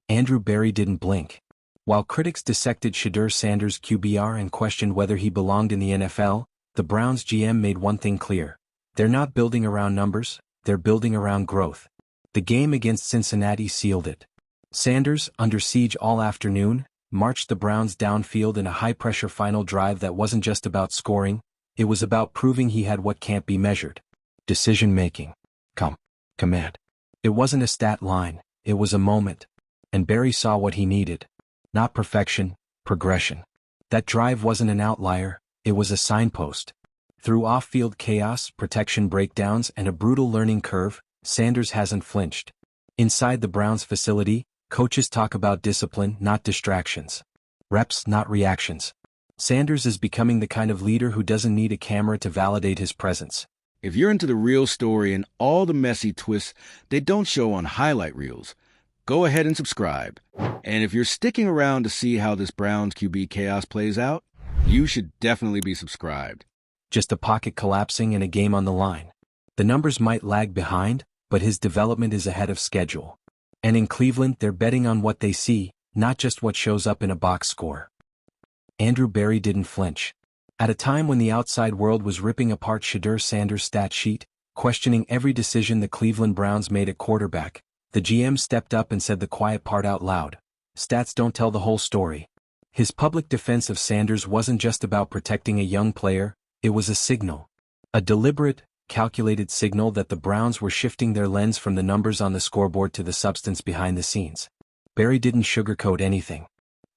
Andrew Berry didn't blink. While critics dissected SHEDEUR Sanders' QBR and questioned whether he belonged in the NFL, the Browns GM made one thing clear. They're not building around numbers, they're building around growth. The game against Cincinnati sealed it. Sanders, under siege all afternoon, marched the Browns downfield in a high-pressure final drive that wasn't just about scoring, it was about proving he had what can't be measured. Decision-making. Command. It wasn't a stat line, it was a moment. And Berry saw what he needed. Not perfection, progression. That drive wasn't an outlier, it was a signpost. Through off-field chaos, protection breakdowns, and a brutal learning curve, Sanders hasn't flinched. Inside the Browns facility, coaches talk about discipline, not distractions. Reps, not reactions. Sanders is becoming the kind of leader who doesn't need a camera to validate his presence. If you're into the real story and all the messy twists they don't show on highlight reels, go ahead and subscribe. And if you're sticking around to see how this Browns QB chaos plays out, you should definitely be subscribed. Just a pocket collapsing and a game on the line. The numbers might lag behind, but his development is ahead of schedule. And in Cleveland, they're betting on what they see, not just what shows up in a box score. Andrew Berry didn't flinch. At a time when the outside world was ripping apart SHEDEUR Sanders' stat sheet, questioning every decision the Cleveland Browns made at quarterback, the GM stepped up and said the quiet part out loud. Stats don't tell the whole story. His public defense of Sanders wasn't just about protecting a young player, it was a signal. A deliberate, calculated signal that the Browns were shifting their lens from the numbers on the scoreboard to the substance behind the scenes. Berry didn't sugarcoat anything.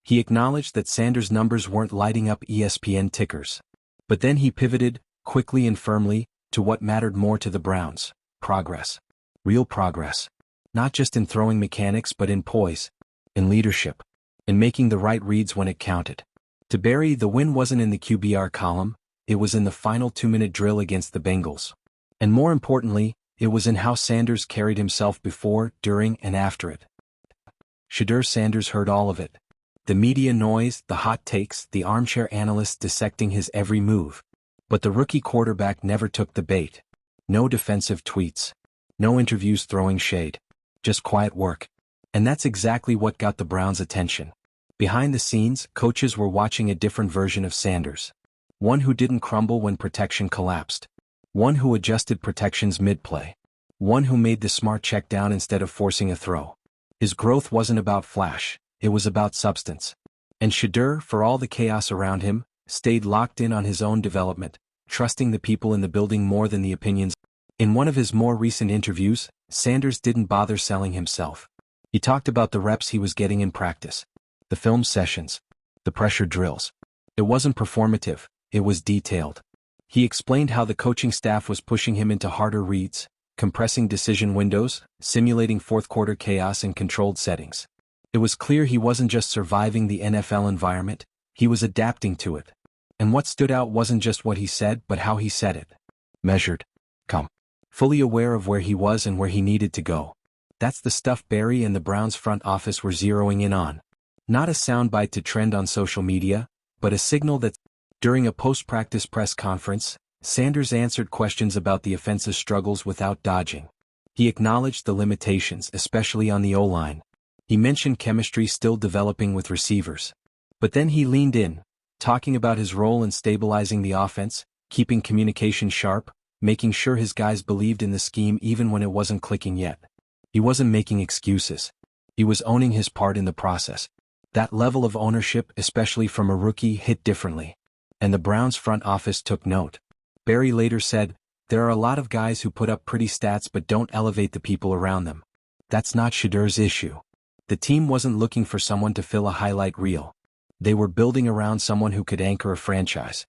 He acknowledged that Sanders' numbers weren't lighting up ESPN tickers. But then he pivoted, quickly and firmly, to what mattered more to the Browns: progress. Real progress. Not just in throwing mechanics but in poise, in leadership, in making the right reads when it counted. To Berry, the win wasn't in the QBR column, it was in the final 2-minute drill against the Bengals. And more importantly, it was in how Sanders carried himself before, during, and after it. SHEDEUR Sanders heard all of it. The media noise, the hot takes, the armchair analysts dissecting his every move. But the rookie quarterback never took the bait. No defensive tweets. No interviews throwing shade. Just quiet work. And that's exactly what got the Browns' attention. Behind the scenes, coaches were watching a different version of Sanders. One who didn't crumble when protection collapsed. One who adjusted protections mid-play. One who made the smart check down instead of forcing a throw. His growth wasn't about flash, it was about substance. And SHEDEUR, for all the chaos around him, stayed locked in on his own development, trusting the people in the building more than the opinions. In one of his more recent interviews, Sanders didn't bother selling himself. He talked about the reps he was getting in practice. The film sessions. The pressure drills. It wasn't performative, it was detailed. He explained how the coaching staff was pushing him into harder reads, compressing decision windows, simulating fourth-quarter chaos in controlled settings. It was clear he wasn't just surviving the NFL environment, he was adapting to it. And what stood out wasn't just what he said but how he said it. Measured. Fully aware of where he was and where he needed to go. That's the stuff Berry and the Browns front office were zeroing in on. Not a soundbite to trend on social media, but a signal that, during a post-practice press conference, Sanders answered questions about the offensive struggles without dodging. He acknowledged the limitations, especially on the O-line. He mentioned chemistry still developing with receivers. But then he leaned in, talking about his role in stabilizing the offense, keeping communication sharp, making sure his guys believed in the scheme even when it wasn't clicking yet. He wasn't making excuses. He was owning his part in the process. That level of ownership, especially from a rookie, hit differently. And the Browns front office took note. Berry later said, "There are a lot of guys who put up pretty stats but don't elevate the people around them. That's not SHEDEUR's issue." The team wasn't looking for someone to fill a highlight reel. They were building around someone who could anchor a franchise.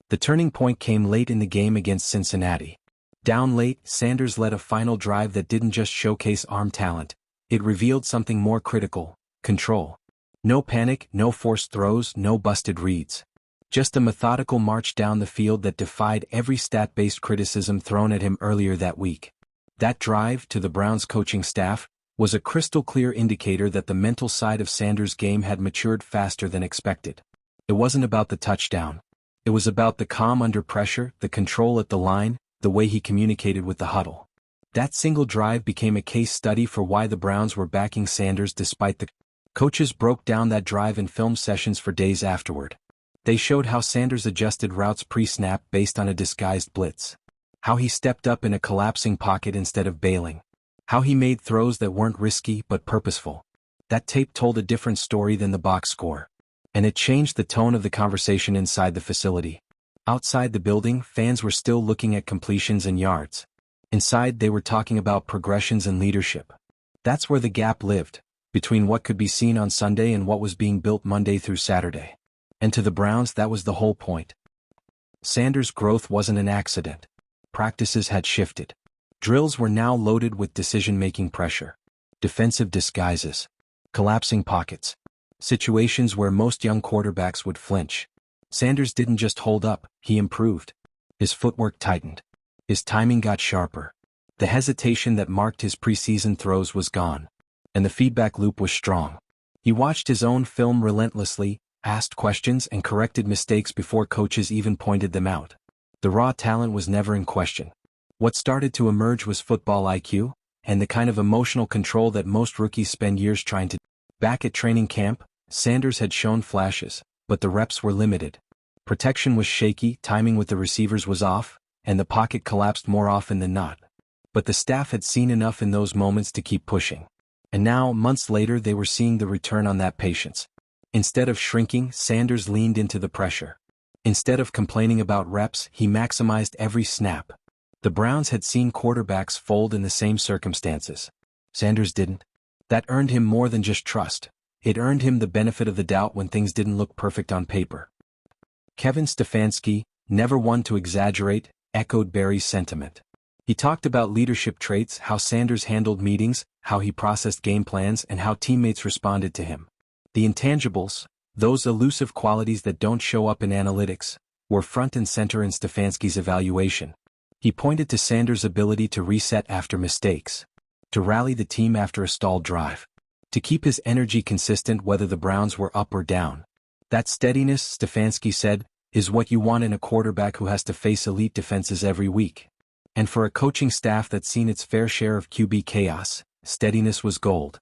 The turning point came late in the game against Cincinnati. Down late, Sanders led a final drive that didn't just showcase arm talent, it revealed something more critical: control. No panic, no forced throws, no busted reads. Just a methodical march down the field that defied every stat-based criticism thrown at him earlier that week. That drive, to the Browns coaching staff, was a crystal-clear indicator that the mental side of Sanders' game had matured faster than expected. It wasn't about the touchdown. It was about the calm under pressure, the control at the line, the way he communicated with the huddle. That single drive became a case study for why the Browns were backing Sanders despite the coaches broke down that drive in film sessions for days afterward. They showed how Sanders adjusted routes pre-snap based on a disguised blitz. How he stepped up in a collapsing pocket instead of bailing. How he made throws that weren't risky but purposeful. That tape told a different story than the box score. And it changed the tone of the conversation inside the facility. Outside the building, fans were still looking at completions and yards. Inside, they were talking about progressions and leadership. That's where the gap lived, between what could be seen on Sunday and what was being built Monday through Saturday. And to the Browns, that was the whole point. Sanders' growth wasn't an accident. Practices had shifted. Drills were now loaded with decision-making pressure. Defensive disguises. Collapsing pockets. Situations where most young quarterbacks would flinch. Sanders didn't just hold up, he improved. His footwork tightened. His timing got sharper. The hesitation that marked his preseason throws was gone. And the feedback loop was strong. He watched his own film relentlessly, asked questions and corrected mistakes before coaches even pointed them out. The raw talent was never in question. What started to emerge was football IQ, and the kind of emotional control that most rookies spend years trying to. Back at training camp, Sanders had shown flashes, but the reps were limited. Protection was shaky, timing with the receivers was off, and the pocket collapsed more often than not. But the staff had seen enough in those moments to keep pushing. And now, months later, they were seeing the return on that patience. Instead of shrinking, Sanders leaned into the pressure. Instead of complaining about reps, he maximized every snap. The Browns had seen quarterbacks fold in the same circumstances. Sanders didn't. That earned him more than just trust. It earned him the benefit of the doubt when things didn't look perfect on paper. Kevin Stefanski, never one to exaggerate, echoed Barry's sentiment. He talked about leadership traits, how Sanders handled meetings, how he processed game plans, and how teammates responded to him. The intangibles, those elusive qualities that don't show up in analytics, were front and center in Stefanski's evaluation. He pointed to Sanders' ability to reset after mistakes, to rally the team after a stalled drive, to keep his energy consistent whether the Browns were up or down. That steadiness, Stefanski said, is what you want in a quarterback who has to face elite defenses every week. And for a coaching staff that's seen its fair share of QB chaos, steadiness was gold.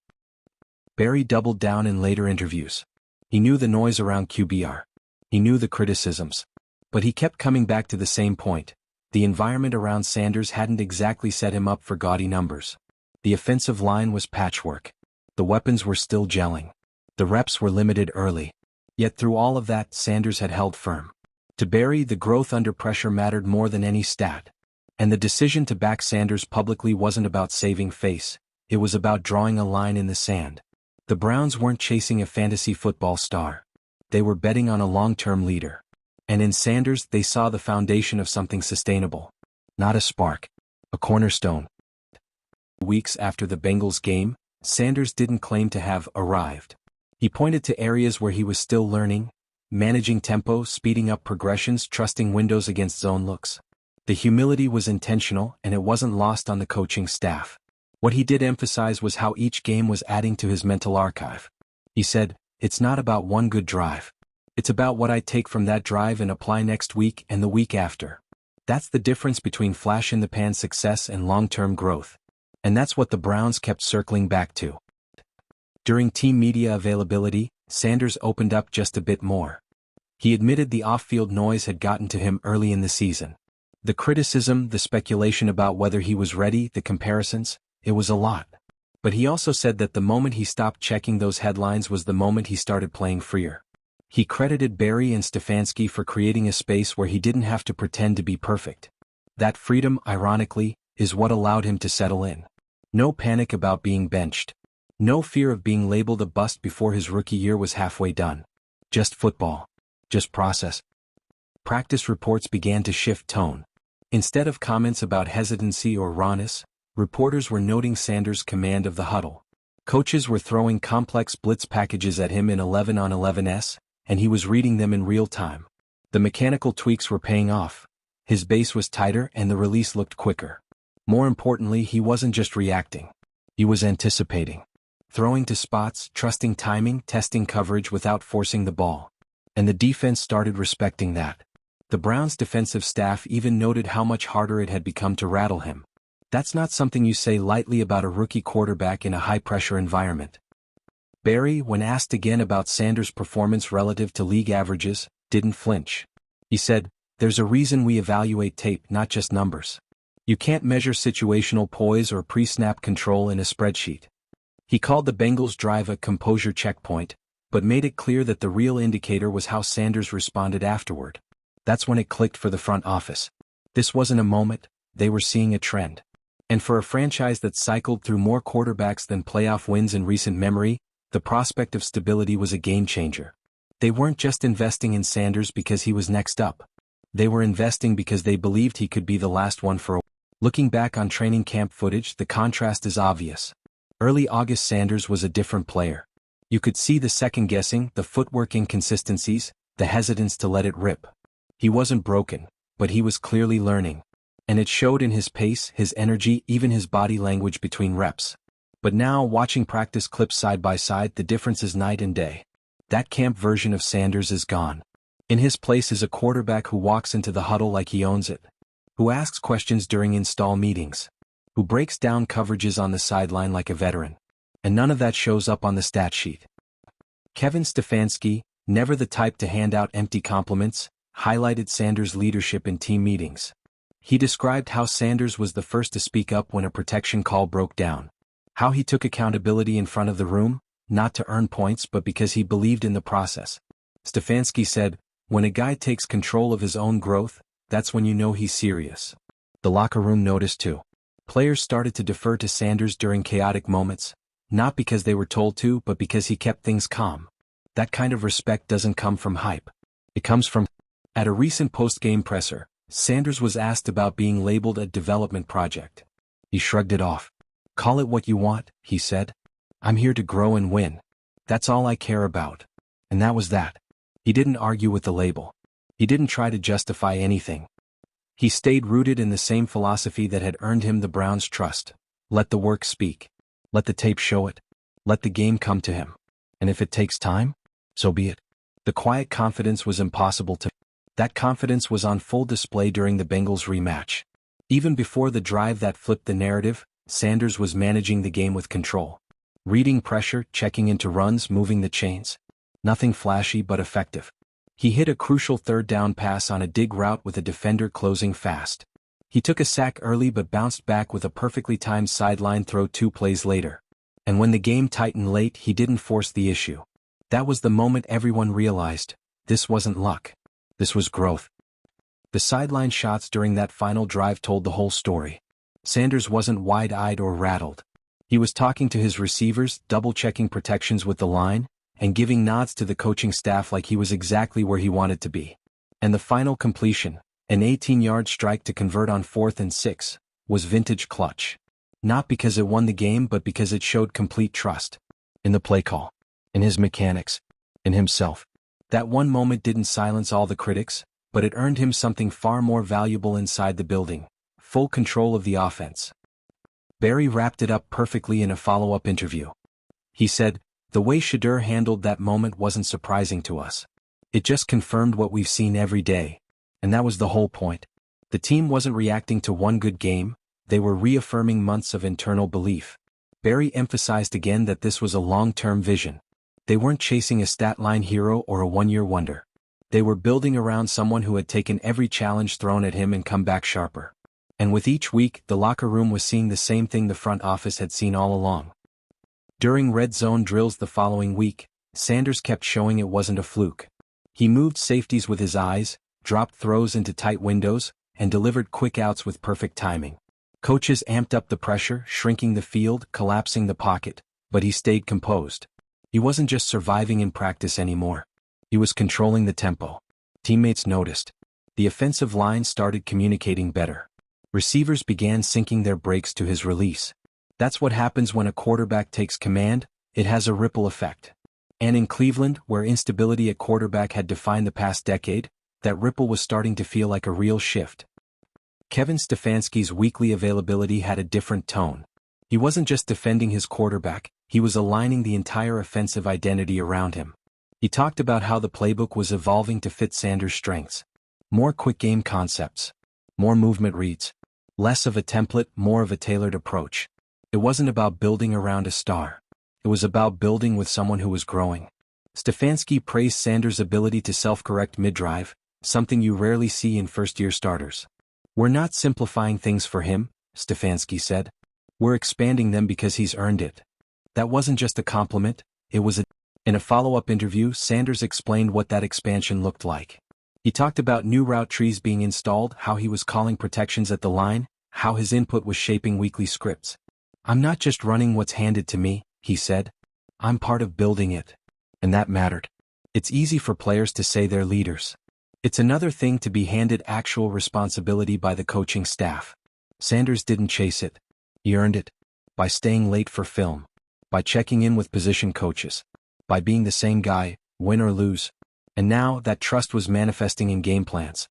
Barry doubled down in later interviews. He knew the noise around QBR. He knew the criticisms. But he kept coming back to the same point. The environment around Sanders hadn't exactly set him up for gaudy numbers. The offensive line was patchwork. The weapons were still gelling. The reps were limited early. Yet through all of that, Sanders had held firm. To Barry, the growth under pressure mattered more than any stat. And the decision to back Sanders publicly wasn't about saving face. It was about drawing a line in the sand. The Browns weren't chasing a fantasy football star. They were betting on a long-term leader. And in Sanders, they saw the foundation of something sustainable. Not a spark. A cornerstone. Weeks after the Bengals game, Sanders didn't claim to have arrived. He pointed to areas where he was still learning, managing tempo, speeding up progressions, trusting windows against zone looks. The humility was intentional, and it wasn't lost on the coaching staff. What he did emphasize was how each game was adding to his mental archive. He said, "It's not about one good drive. It's about what I take from that drive and apply next week and the week after." That's the difference between flash-in-the-pan success and long-term growth. And that's what the Browns kept circling back to. During team media availability, Sanders opened up just a bit more. He admitted the off-field noise had gotten to him early in the season. The criticism, the speculation about whether he was ready, the comparisons, it was a lot. But he also said that the moment he stopped checking those headlines was the moment he started playing freer. He credited Barry and Stefanski for creating a space where he didn't have to pretend to be perfect. That freedom, ironically, is what allowed him to settle in. No panic about being benched. No fear of being labeled a bust before his rookie year was halfway done. Just football. Just process. Practice reports began to shift tone. Instead of comments about hesitancy or rawness, reporters were noting Sanders' command of the huddle. Coaches were throwing complex blitz packages at him in 11-on-11s, and he was reading them in real time. The mechanical tweaks were paying off. His base was tighter and the release looked quicker. More importantly, he wasn't just reacting. He was anticipating. Throwing to spots, trusting timing, testing coverage without forcing the ball. And the defense started respecting that. The Browns' defensive staff even noted how much harder it had become to rattle him. That's not something you say lightly about a rookie quarterback in a high-pressure environment. Barry, when asked again about Sanders' performance relative to league averages, didn't flinch. He said, "There's a reason we evaluate tape, not just numbers. You can't measure situational poise or pre-snap control in a spreadsheet." He called the Bengals' drive a composure checkpoint, but made it clear that the real indicator was how Sanders responded afterward. That's when it clicked for the front office. This wasn't a moment, they were seeing a trend. And for a franchise that cycled through more quarterbacks than playoff wins in recent memory, the prospect of stability was a game-changer. They weren't just investing in Sanders because he was next up. They were investing because they believed he could be the last one for a while. Looking back on training camp footage, the contrast is obvious. Early August Sanders was a different player. You could see the second-guessing, the footwork inconsistencies, the hesitance to let it rip. He wasn't broken, but he was clearly learning. And it showed in his pace, his energy, even his body language between reps. But now, watching practice clips side by side, the difference is night and day. That camp version of Sanders is gone. In his place is a quarterback who walks into the huddle like he owns it, who asks questions during install meetings, who breaks down coverages on the sideline like a veteran. And none of that shows up on the stat sheet. Kevin Stefanski, never the type to hand out empty compliments, highlighted Sanders' leadership in team meetings. He described how Sanders was the first to speak up when a protection call broke down. How he took accountability in front of the room, not to earn points but because he believed in the process. Stefanski said, "When a guy takes control of his own growth, that's when you know he's serious." The locker room noticed too. Players started to defer to Sanders during chaotic moments, not because they were told to but because he kept things calm. That kind of respect doesn't come from hype. It comes from... At a recent post-game presser, Sanders was asked about being labeled a development project. He shrugged it off. "Call it what you want," he said. "I'm here to grow and win. That's all I care about." And that was that. He didn't argue with the label. He didn't try to justify anything. He stayed rooted in the same philosophy that had earned him the Browns' trust. Let the work speak. Let the tape show it. Let the game come to him. And if it takes time, so be it. The quiet confidence was impossible to... That confidence was on full display during the Bengals rematch. Even before the drive that flipped the narrative, Sanders was managing the game with control. Reading pressure, checking into runs, moving the chains. Nothing flashy but effective. He hit a crucial third-down pass on a dig route with a defender closing fast. He took a sack early but bounced back with a perfectly timed sideline throw 2 plays later. And when the game tightened late, he didn't force the issue. That was the moment everyone realized, this wasn't luck. This was growth. The sideline shots during that final drive told the whole story. Sanders wasn't wide-eyed or rattled. He was talking to his receivers, double-checking protections with the line, and giving nods to the coaching staff like he was exactly where he wanted to be. And the final completion, an 18-yard strike to convert on 4th and 6, was vintage clutch. Not because it won the game but because it showed complete trust. In the play call. In his mechanics. In himself. That one moment didn't silence all the critics, but it earned him something far more valuable inside the building. Full control of the offense. Barry wrapped it up perfectly in a follow-up interview. He said, "The way SHEDEUR handled that moment wasn't surprising to us. It just confirmed what we've seen every day. And that was the whole point. The team wasn't reacting to one good game, they were reaffirming months of internal belief." Barry emphasized again that this was a long-term vision. They weren't chasing a stat-line hero or a one-year wonder. They were building around someone who had taken every challenge thrown at him and come back sharper. And with each week, the locker room was seeing the same thing the front office had seen all along. During red zone drills the following week, Sanders kept showing it wasn't a fluke. He moved safeties with his eyes, dropped throws into tight windows, and delivered quick outs with perfect timing. Coaches amped up the pressure, shrinking the field, collapsing the pocket, but he stayed composed. He wasn't just surviving in practice anymore. He was controlling the tempo. Teammates noticed. The offensive line started communicating better. Receivers began syncing their breaks to his release. That's what happens when a quarterback takes command, it has a ripple effect. And in Cleveland, where instability at quarterback had defined the past decade, that ripple was starting to feel like a real shift. Kevin Stefanski's weekly availability had a different tone. He wasn't just defending his quarterback, he was aligning the entire offensive identity around him. He talked about how the playbook was evolving to fit Sanders' strengths. More quick game concepts. More movement reads. Less of a template, more of a tailored approach. It wasn't about building around a star. It was about building with someone who was growing. Stefanski praised Sanders' ability to self-correct mid-drive, something you rarely see in first-year starters. "We're not simplifying things for him," Stefanski said. "We're expanding them because he's earned it." That wasn't just a compliment, it was a... In a follow-up interview, Sanders explained what that expansion looked like. He talked about new route trees being installed, how he was calling protections at the line, how his input was shaping weekly scripts. "I'm not just running what's handed to me," he said. "I'm part of building it." And that mattered. It's easy for players to say they're leaders. It's another thing to be handed actual responsibility by the coaching staff. Sanders didn't chase it. He earned it. By staying late for film. By checking in with position coaches. By being the same guy, win or lose. And now that trust was manifesting in game plans.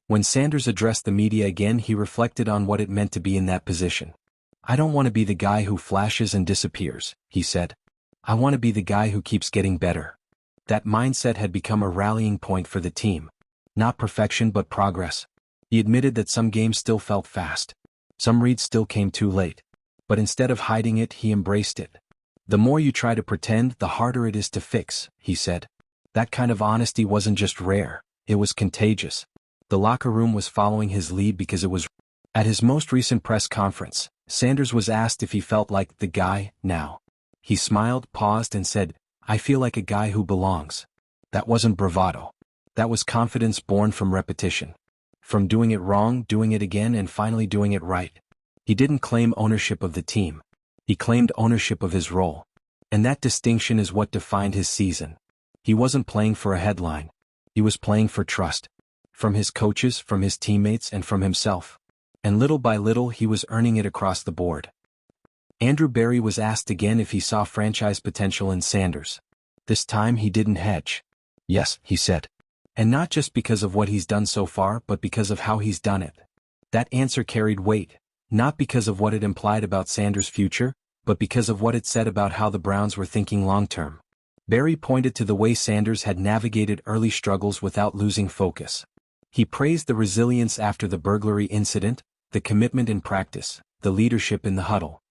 When Sanders addressed the media again, he reflected on what it meant to be in that position. "I don't want to be the guy who flashes and disappears," he said. "I want to be the guy who keeps getting better." That mindset had become a rallying point for the team. Not perfection but progress. He admitted that some games still felt fast. Some reads still came too late. But instead of hiding it, he embraced it. "The more you try to pretend, the harder it is to fix," he said. That kind of honesty wasn't just rare, it was contagious. The locker room was following his lead because it was... At his most recent press conference, Sanders was asked if he felt like the guy now. He smiled, paused, and said, "I feel like a guy who belongs." That wasn't bravado. That was confidence born from repetition. From doing it wrong, doing it again, and finally doing it right. He didn't claim ownership of the team. He claimed ownership of his role. And that distinction is what defined his season. He wasn't playing for a headline. He was playing for trust. From his coaches, from his teammates, and from himself. And little by little he was earning it across the board. Andrew Berry was asked again if he saw franchise potential in Sanders. This time he didn't hedge. "Yes," he said. And not just because of what he's done so far, but because of how he's done it. That answer carried weight, not because of what it implied about Sanders' future, but because of what it said about how the Browns were thinking long-term. Berry pointed to the way Sanders had navigated early struggles without losing focus. He praised the resilience after the burglary incident, the commitment in practice, the leadership in the huddle.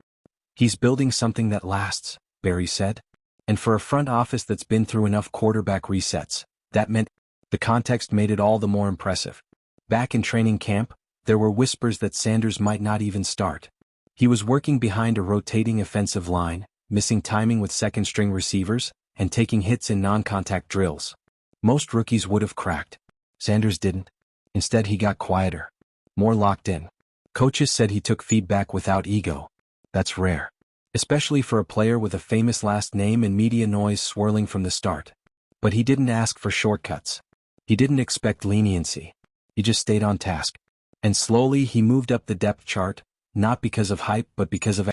"He's building something that lasts," Berry said. And for a front office that's been through enough quarterback resets, that meant... The context made it all the more impressive. Back in training camp, there were whispers that Sanders might not even start. He was working behind a rotating offensive line, missing timing with second-string receivers, and taking hits in non-contact drills. Most rookies would have cracked. Sanders didn't. Instead he got quieter. More locked in. Coaches said he took feedback without ego. That's rare. Especially for a player with a famous last name and media noise swirling from the start. But he didn't ask for shortcuts. He didn't expect leniency. He just stayed on task. And slowly he moved up the depth chart, not because of hype but because of...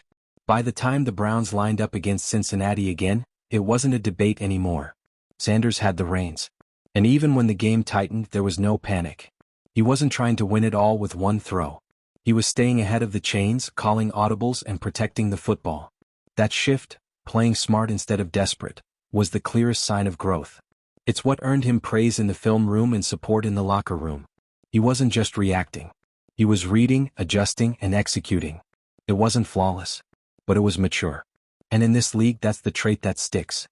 By the time the Browns lined up against Cincinnati again, it wasn't a debate anymore. Sanders had the reins. And even when the game tightened, there was no panic. He wasn't trying to win it all with one throw. He was staying ahead of the chains, calling audibles and protecting the football. That shift, playing smart instead of desperate, was the clearest sign of growth. It's what earned him praise in the film room and support in the locker room. He wasn't just reacting. He was reading, adjusting, and executing. It wasn't flawless, but it was mature. And in this league, that's the trait that sticks.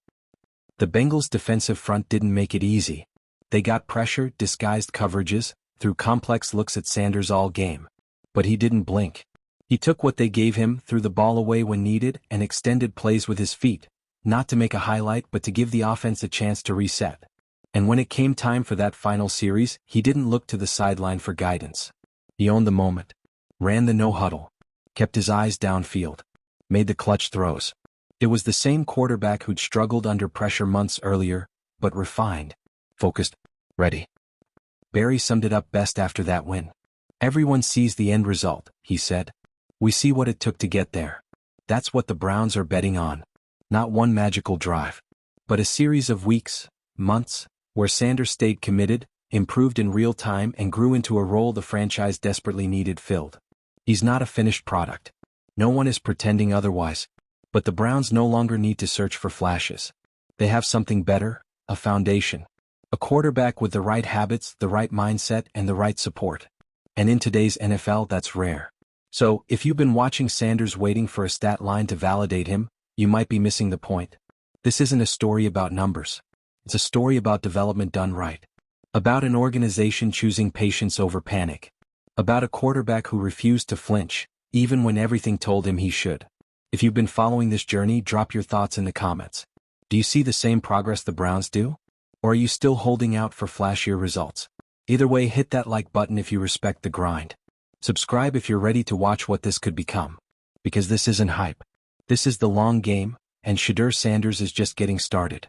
The Bengals' defensive front didn't make it easy. They got pressure, disguised coverages, threw complex looks at Sanders all game. But he didn't blink. He took what they gave him, threw the ball away when needed, and extended plays with his feet, not to make a highlight but to give the offense a chance to reset. And when it came time for that final series, he didn't look to the sideline for guidance. He owned the moment, ran the no-huddle, kept his eyes downfield, made the clutch throws. It was the same quarterback who'd struggled under pressure months earlier, but refined, focused, ready. Berry summed it up best after that win. "Everyone sees the end result," he said. "We see what it took to get there. That's what the Browns are betting on. Not one magical drive, but a series of weeks, months, where Sanders stayed committed, improved in real time, and grew into a role the franchise desperately needed filled. He's not a finished product. No one is pretending otherwise. But the Browns no longer need to search for flashes. They have something better, a foundation. A quarterback with the right habits, the right mindset, and the right support. And in today's NFL, that's rare. So, if you've been watching Sanders waiting for a stat line to validate him, you might be missing the point. This isn't a story about numbers. It's a story about development done right. About an organization choosing patience over panic. About a quarterback who refused to flinch, even when everything told him he should. If you've been following this journey, drop your thoughts in the comments. Do you see the same progress the Browns do? Or are you still holding out for flashier results? Either way, hit that like button if you respect the grind. Subscribe if you're ready to watch what this could become. Because this isn't hype. This is the long game, and SHEDEUR Sanders is just getting started.